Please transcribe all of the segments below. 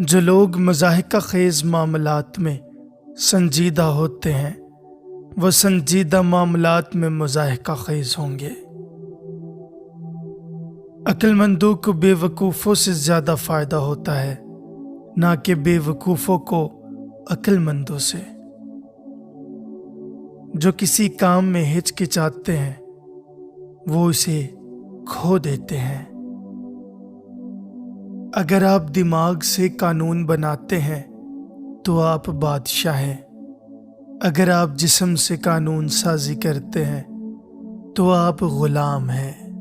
جو لوگ مضحکہ خیز معاملات میں سنجیدہ ہوتے ہیں وہ سنجیدہ معاملات میں مضحکہ خیز ہوں گے۔ عقل مندوں کو بے وقوفوں سے زیادہ فائدہ ہوتا ہے، نہ کہ بے وقوفوں کو عقل مندوں سے۔ جو کسی کام میں ہچکچاتے ہیں وہ اسے کھو دیتے ہیں۔ اگر آپ دماغ سے قانون بناتے ہیں تو آپ بادشاہ ہیں، اگر آپ جسم سے قانون سازی کرتے ہیں تو آپ غلام ہیں۔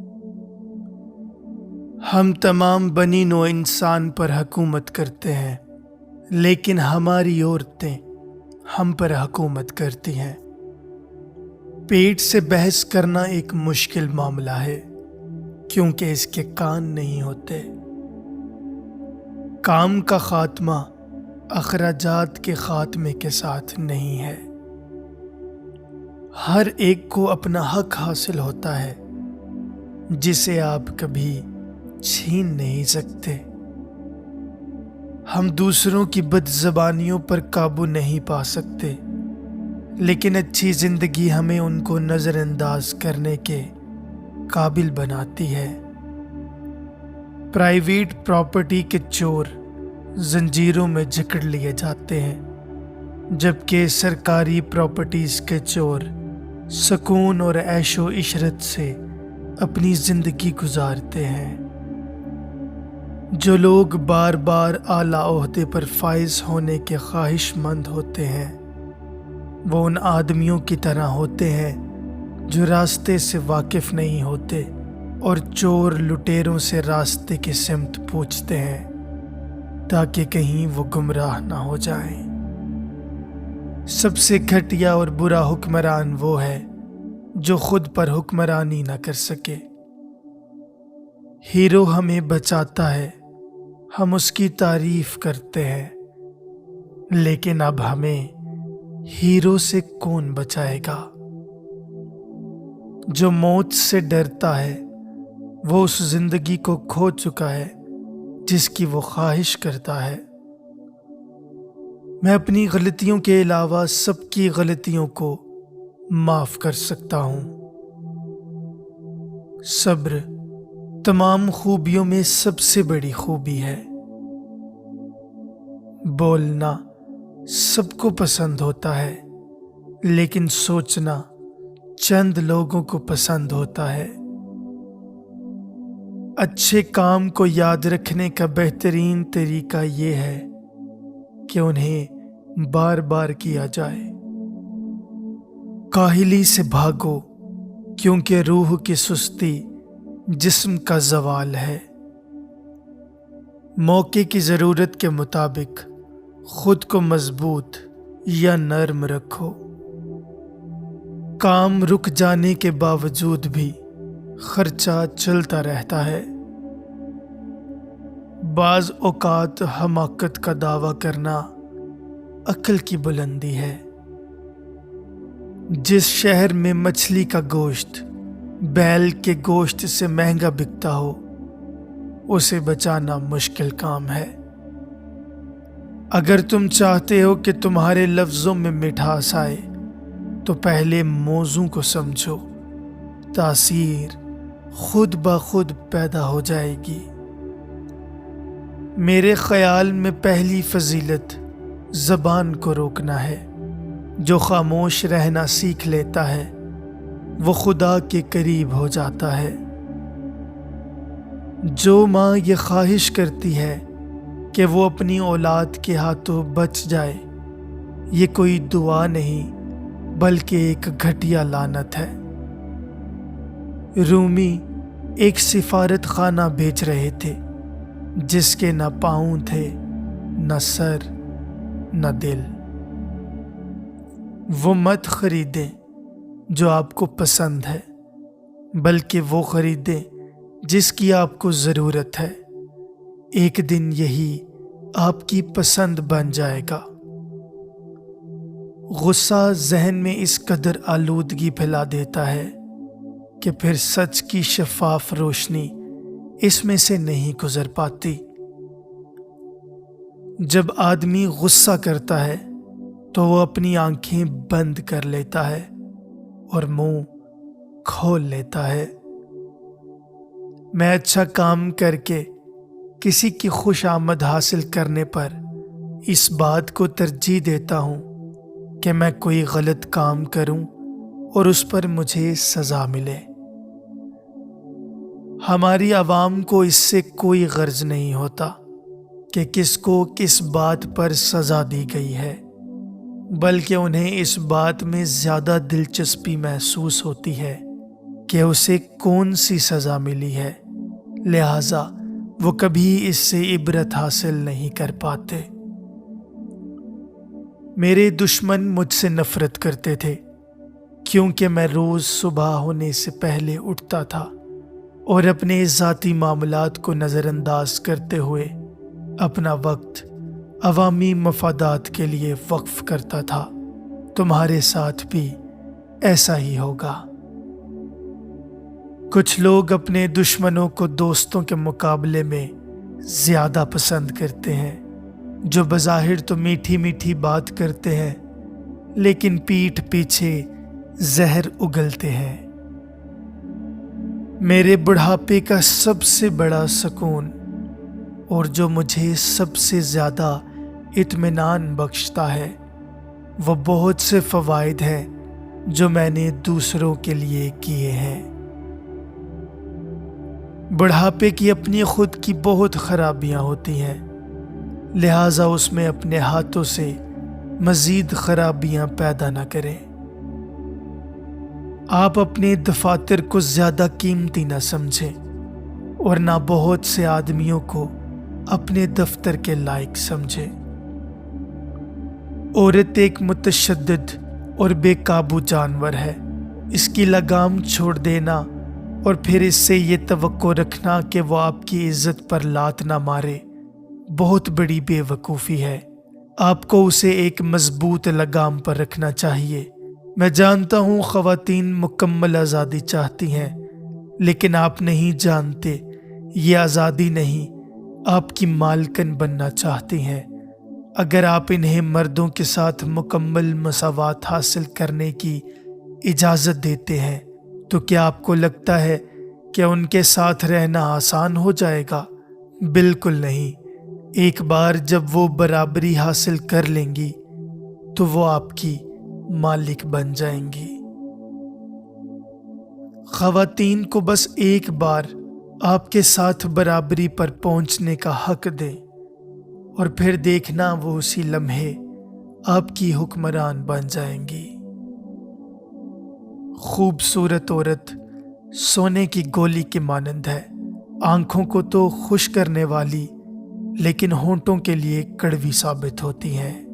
ہم تمام بنی نوع انسان پر حکومت کرتے ہیں، لیکن ہماری عورتیں ہم پر حکومت کرتی ہیں۔ پیٹ سے بحث کرنا ایک مشکل معاملہ ہے کیونکہ اس کے کان نہیں ہوتے۔ کام کا خاتمہ اخراجات کے خاتمے کے ساتھ نہیں ہے۔ ہر ایک کو اپنا حق حاصل ہوتا ہے جسے آپ کبھی چھین نہیں سکتے۔ ہم دوسروں کی بد زبانیوں پر قابو نہیں پا سکتے، لیکن اچھی زندگی ہمیں ان کو نظر انداز کرنے کے قابل بناتی ہے۔ پرائیویٹ پراپرٹی کے چور زنجیروں میں جکڑ لیے جاتے ہیں، جبکہ سرکاری پراپرٹیز کے چور سکون اور عیش و عشرت سے اپنی زندگی گزارتے ہیں۔ جو لوگ بار بار اعلیٰ عہدے پر فائز ہونے کے خواہش مند ہوتے ہیں وہ ان آدمیوں کی طرح ہوتے ہیں جو راستے سے واقف نہیں ہوتے اور چور لٹیروں سے راستے کی سمت پوچھتے ہیں تاکہ کہیں وہ گمراہ نہ ہو جائیں۔ سب سے گھٹیا اور برا حکمران وہ ہے جو خود پر حکمرانی نہ کر سکے۔ ہیرو ہمیں بچاتا ہے، ہم اس کی تعریف کرتے ہیں، لیکن اب ہمیں ہیرو سے کون بچائے گا؟ جو موت سے ڈرتا ہے وہ اس زندگی کو کھو چکا ہے جس کی وہ خواہش کرتا ہے۔ میں اپنی غلطیوں کے علاوہ سب کی غلطیوں کو معاف کر سکتا ہوں۔ صبر تمام خوبیوں میں سب سے بڑی خوبی ہے۔ بولنا سب کو پسند ہوتا ہے، لیکن سوچنا چند لوگوں کو پسند ہوتا ہے۔ اچھے کام کو یاد رکھنے کا بہترین طریقہ یہ ہے کہ انہیں بار بار کیا جائے۔ کاہلی سے بھاگو کیونکہ روح کی سستی جسم کا زوال ہے۔ موقع کی ضرورت کے مطابق خود کو مضبوط یا نرم رکھو۔ کام رک جانے کے باوجود بھی خرچہ چلتا رہتا ہے۔ بعض اوقات حماقت کا دعویٰ کرنا عقل کی بلندی ہے۔ جس شہر میں مچھلی کا گوشت بیل کے گوشت سے مہنگا بکتا ہو اسے بچانا مشکل کام ہے۔ اگر تم چاہتے ہو کہ تمہارے لفظوں میں مٹھاس آئے تو پہلے موضوع کو سمجھو، تاثیر خود بخود پیدا ہو جائے گی۔ میرے خیال میں پہلی فضیلت زبان کو روکنا ہے۔ جو خاموش رہنا سیکھ لیتا ہے وہ خدا کے قریب ہو جاتا ہے۔ جو ماں یہ خواہش کرتی ہے کہ وہ اپنی اولاد کے ہاتھوں بچ جائے، یہ کوئی دعا نہیں بلکہ ایک گھٹیا لعنت ہے۔ رومی ایک سفارت خانہ بیچ رہے تھے جس کے نہ پاؤں تھے، نہ سر، نہ دل۔ وہ مت خریدیں جو آپ کو پسند ہے، بلکہ وہ خریدیں جس کی آپ کو ضرورت ہے۔ ایک دن یہی آپ کی پسند بن جائے گا۔ غصہ ذہن میں اس قدر آلودگی پھیلا دیتا ہے کہ پھر سچ کی شفاف روشنی اس میں سے نہیں گزر پاتی۔ جب آدمی غصہ کرتا ہے تو وہ اپنی آنکھیں بند کر لیتا ہے اور منہ کھول لیتا ہے۔ میں اچھا کام کر کے کسی کی خوش آمد حاصل کرنے پر اس بات کو ترجیح دیتا ہوں کہ میں کوئی غلط کام کروں اور اس پر مجھے سزا ملے۔ ہماری عوام کو اس سے کوئی غرض نہیں ہوتا کہ کس کو کس بات پر سزا دی گئی ہے، بلکہ انہیں اس بات میں زیادہ دلچسپی محسوس ہوتی ہے کہ اسے کون سی سزا ملی ہے، لہذا وہ کبھی اس سے عبرت حاصل نہیں کر پاتے۔ میرے دشمن مجھ سے نفرت کرتے تھے کیونکہ میں روز صبح ہونے سے پہلے اٹھتا تھا اور اپنے ذاتی معاملات کو نظر انداز کرتے ہوئے اپنا وقت عوامی مفادات کے لیے وقف کرتا تھا۔ تمہارے ساتھ بھی ایسا ہی ہوگا۔ کچھ لوگ اپنے دشمنوں کو دوستوں کے مقابلے میں زیادہ پسند کرتے ہیں، جو بظاہر تو میٹھی میٹھی بات کرتے ہیں لیکن پیٹھ پیچھے زہر اگلتے ہیں۔ میرے بڑھاپے کا سب سے بڑا سکون اور جو مجھے سب سے زیادہ اطمینان بخشتا ہے وہ بہت سے فوائد ہیں جو میں نے دوسروں کے لیے کیے ہیں۔ بڑھاپے کی اپنی خود کی بہت خرابیاں ہوتی ہیں، لہٰذا اس میں اپنے ہاتھوں سے مزید خرابیاں پیدا نہ کریں۔ آپ اپنے دفاتر کو زیادہ قیمتی نہ سمجھیں اور نہ بہت سے آدمیوں کو اپنے دفتر کے لائق سمجھیں۔ عورت ایک متشدد اور بے قابو جانور ہے۔ اس کی لگام چھوڑ دینا اور پھر اس سے یہ توقع رکھنا کہ وہ آپ کی عزت پر لات نہ مارے بہت بڑی بے وقوفی ہے۔ آپ کو اسے ایک مضبوط لگام پر رکھنا چاہیے۔ میں جانتا ہوں خواتین مکمل آزادی چاہتی ہیں، لیکن آپ نہیں جانتے یہ آزادی نہیں، آپ کی مالکن بننا چاہتی ہیں۔ اگر آپ انہیں مردوں کے ساتھ مکمل مساوات حاصل کرنے کی اجازت دیتے ہیں تو کیا آپ کو لگتا ہے کہ ان کے ساتھ رہنا آسان ہو جائے گا؟ بالکل نہیں۔ ایک بار جب وہ برابری حاصل کر لیں گی تو وہ آپ کی مالک بن جائیں گی۔ خواتین کو بس ایک بار آپ کے ساتھ برابری پر پہنچنے کا حق دیں اور پھر دیکھنا وہ اسی لمحے آپ کی حکمران بن جائیں گی۔ خوبصورت عورت سونے کی گولی کے مانند ہے، آنکھوں کو تو خوش کرنے والی لیکن ہونٹوں کے لیے کڑوی ثابت ہوتی ہیں۔